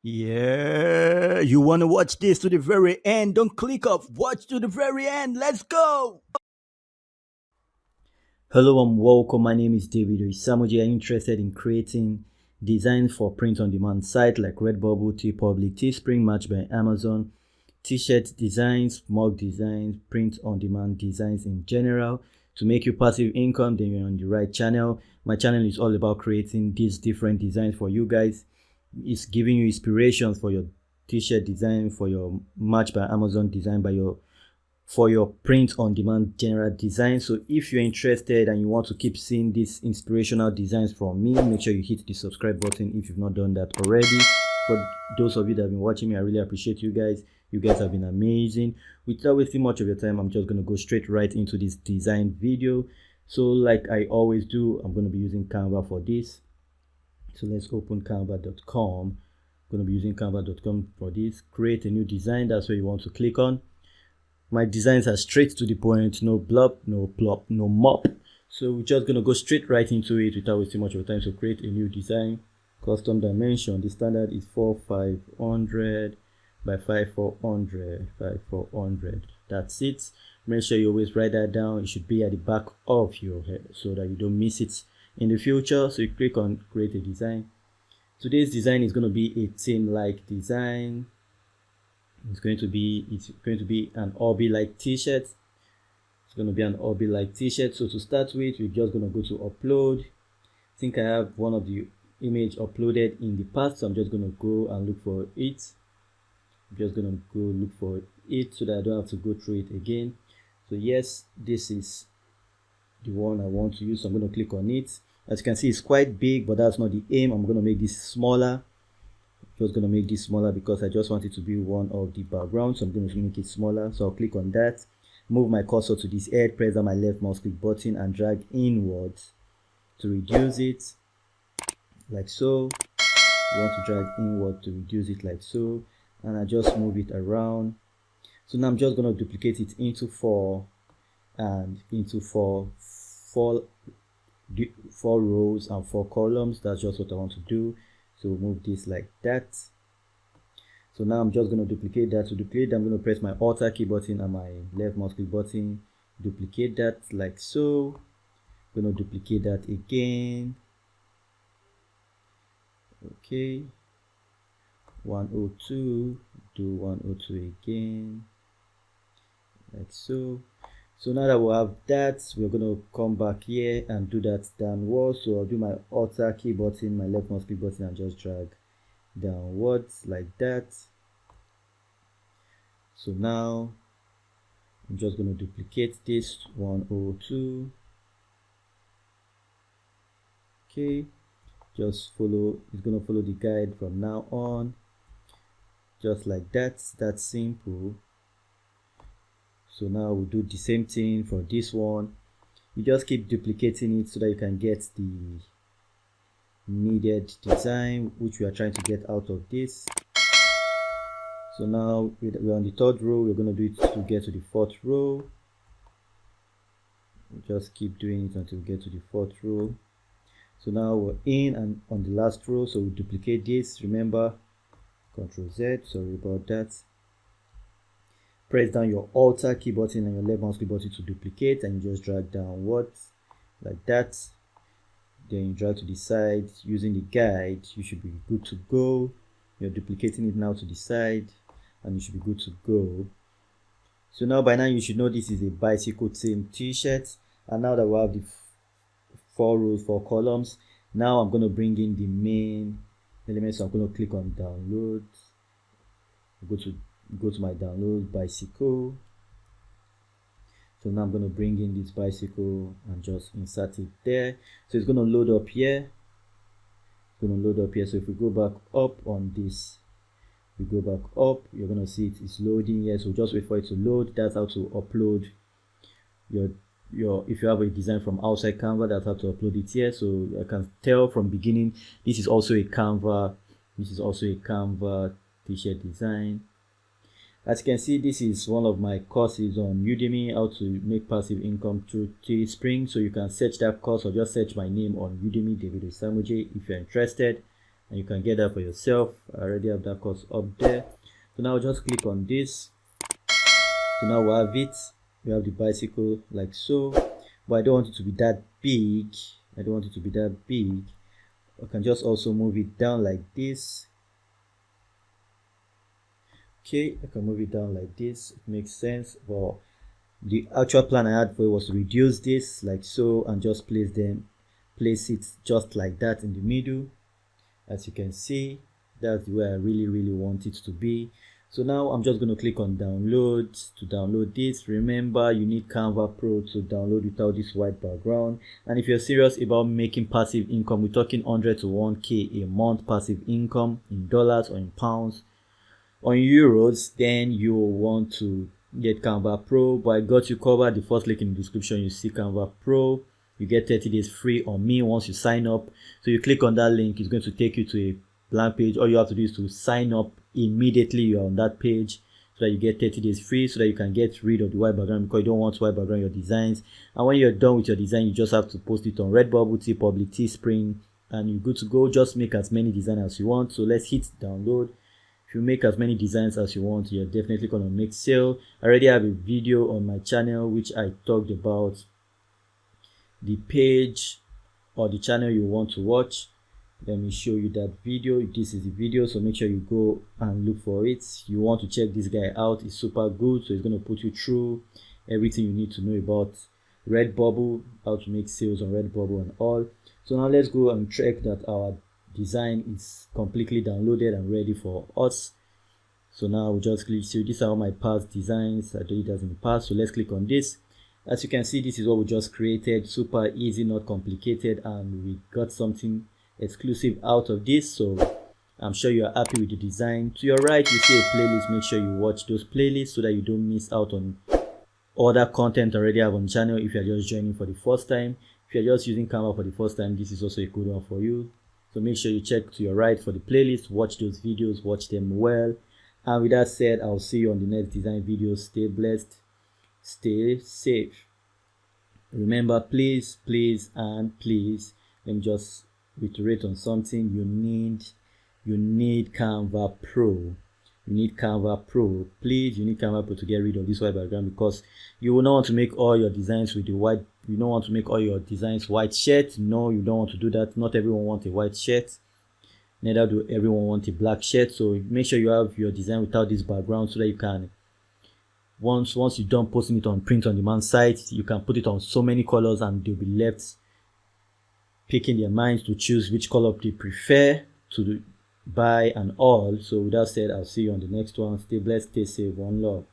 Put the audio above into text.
Yeah, you want to watch this to the very end? Don't click off. Watch to the very end. Let's go. Hello and welcome. My name is David Oisamuji. I'm interested in creating designs for print-on-demand sites like Redbubble, TeePublic, Teespring, Match by Amazon, t-shirt designs, mug designs, print-on-demand designs in general. To make you passive income, then you're on the right channel. My channel is all about creating these different designs for you guys. It's giving you inspiration for your t-shirt design, for your Match by Amazon design, for your print on demand general design. So if you're interested and you want to keep seeing these inspirational designs from me, make sure you hit the subscribe button if you've not done that already. For those of you that have been watching me, I really appreciate you guys. You guys have been amazing. Without wasting much of your time, I'm just going to go straight right into this design video. So like I always do, I'm going to be using Canva for this. So let's open canva.com. I'm going to be using canva.com for this. Create a new design. That's where you want to click on. My designs are straight to the point, no blop, no plop, no mop. So we're just going to go straight right into it without wasting much of time. So create a new design. Custom dimension. The standard is 4500 by 5400 by 400. That's it. Make sure you always write that down. It should be at the back of your head so that you don't miss it in the future. So you click on create a design. Today's design is going to be a team-like design. It's going to be an hobby-like t-shirt. It's going to be an hobby-like t-shirt. So to start with, we're just going to go to upload. I think I have one of the image uploaded in the past, so I'm just going to go and look for it. I'm just going to go look for it so that I don't have to go through it again. So yes, this is the one I want to use, so I'm going to click on it. As you can see, it's quite big, but that's not the aim. I'm going to make this smaller. Just going to make this smaller because I just want it to be one of the backgrounds. So I'm going to make it smaller. So I'll click on that, move my cursor to this head, press down my left mouse click button and drag inwards to reduce it like so. You want to drag inward to reduce it like so, and I just move it around. So now I'm just going to duplicate it into four rows and 4 columns. That's just what I want to do. So move this like that. So now I'm just going to duplicate that. To duplicate, I'm going to press my Alt key button and my left mouse click button, duplicate that like so. I'm going to duplicate that again. Okay, 102, do 102 again like so. So now that we have that, we're going to come back here and do that downwards. So I'll do my Alt key button, my left mouse click button, and just drag downwards like that. So now I'm just going to duplicate this 102. Okay, just follow. It's going to follow the guide from now on, just like that. That's simple. So now we'll do the same thing for this one. You just keep duplicating it so that you can get the needed design which we are trying to get out of this. So now we're on the 3rd row. We're going to do it to get to the 4th row. We'll just keep doing it until we get to the 4th row. So now we're in and on the last row, so we duplicate this. Remember, Ctrl Z, sorry about that. Press down your Alt key button and your left mouse click button to duplicate, and you just drag downwards like that. Then you drag to the side using the guide. You should be good to go. You're duplicating it now to the side and you should be good to go. So now by now you should know this is a bicycle team t-shirt. And now that we have the 4 rows, 4 columns, now I'm going to bring in the main elements. So I'm going to click on download, go to my download bicycle. So now I'm going to bring in this bicycle and just insert it there. So it's going to load up here. So if we go back up on this, we go back up, you're going to see it's loading here. So just wait for it to load. That's how to upload your if you have a design from outside Canva, that's how to upload it here. So I can tell from beginning this is also a Canva t-shirt design. As you can see, this is one of my courses on Udemy, how to make passive income through Teespring. So you can search that course or just search my name on Udemy, David Osamuji, if you're interested. and you can get that for yourself. I already have that course up there. So now just click on this. So now we have it. We have the bicycle like so, but I don't want it to be that big. I don't want it to be that big. I can just also move it down like this. Okay, I can move it down like this. It makes sense. But the actual plan I had for it was to reduce this like so and just place it just like that in the middle. As you can see, that's the way I really want it to be. So now I'm just going to click on download to download this. Remember, you need Canva Pro to download without this white background. And if you're serious about making passive income, we're talking 100 to 1k a month passive income in dollars or in pounds or in euros, then you will want to get Canva Pro. But I got you covered. The first link in the description, you see Canva Pro. You get 30 days free on me once you sign up. So you click on that link, it's going to take you to a blank page. All you have to do is to sign up immediately. You're on that page, so that you get 30 days free, so that you can get rid of the white background, because you don't want white background in your designs. And when you're done with your design, you just have to post it on Redbubble, TeePublic, Teespring, and you're good to go. Just make as many designs as you want. So let's hit download. If you make as many designs as you want, you're definitely gonna make sale. I already have a video on my channel which I talked about the page or the channel you want to watch. Let me show you that video. This is the video, so make sure you go and look for it. You want to check this guy out. It's super good, so it's going to put you through everything you need to know about Redbubble, how to make sales on Redbubble and all. So now let's go and check that our design is completely downloaded and ready for us. So now we'll just click. So these are all my past designs. I did it as in the past, so let's click on this. As you can see, this is what we just created. Super easy, not complicated, and we got something exclusive out of this. So I'm sure you are happy with the design. To your right, you see a playlist. Make sure you watch those playlists so that you don't miss out on other content already have on the channel. If you're just joining for the first time, if you're just using Canva for the first time, this is also a good one for you. So make sure you check to your right for the playlist, watch those videos, watch them well. And with that said, I'll see you on the next design video. Stay blessed, stay safe. Remember, please, and please, let me just reiterate on something. You need Canva Pro. You need Canva Pro. Please, you need Canva Pro to get rid of this white background, because you will not want to make all your designs with the white. You don't want to make all your designs white shirt. No, you don't want to do that. Not everyone wants a white shirt. Neither do everyone want a black shirt. So make sure you have your design without this background, so that you can, once you're done posting it on print on demand sites, you can put it on so many colors and they'll be left picking their minds to choose which color they prefer to buy and all. So with that said, I'll see you on the next one. Stay blessed, stay safe, one love.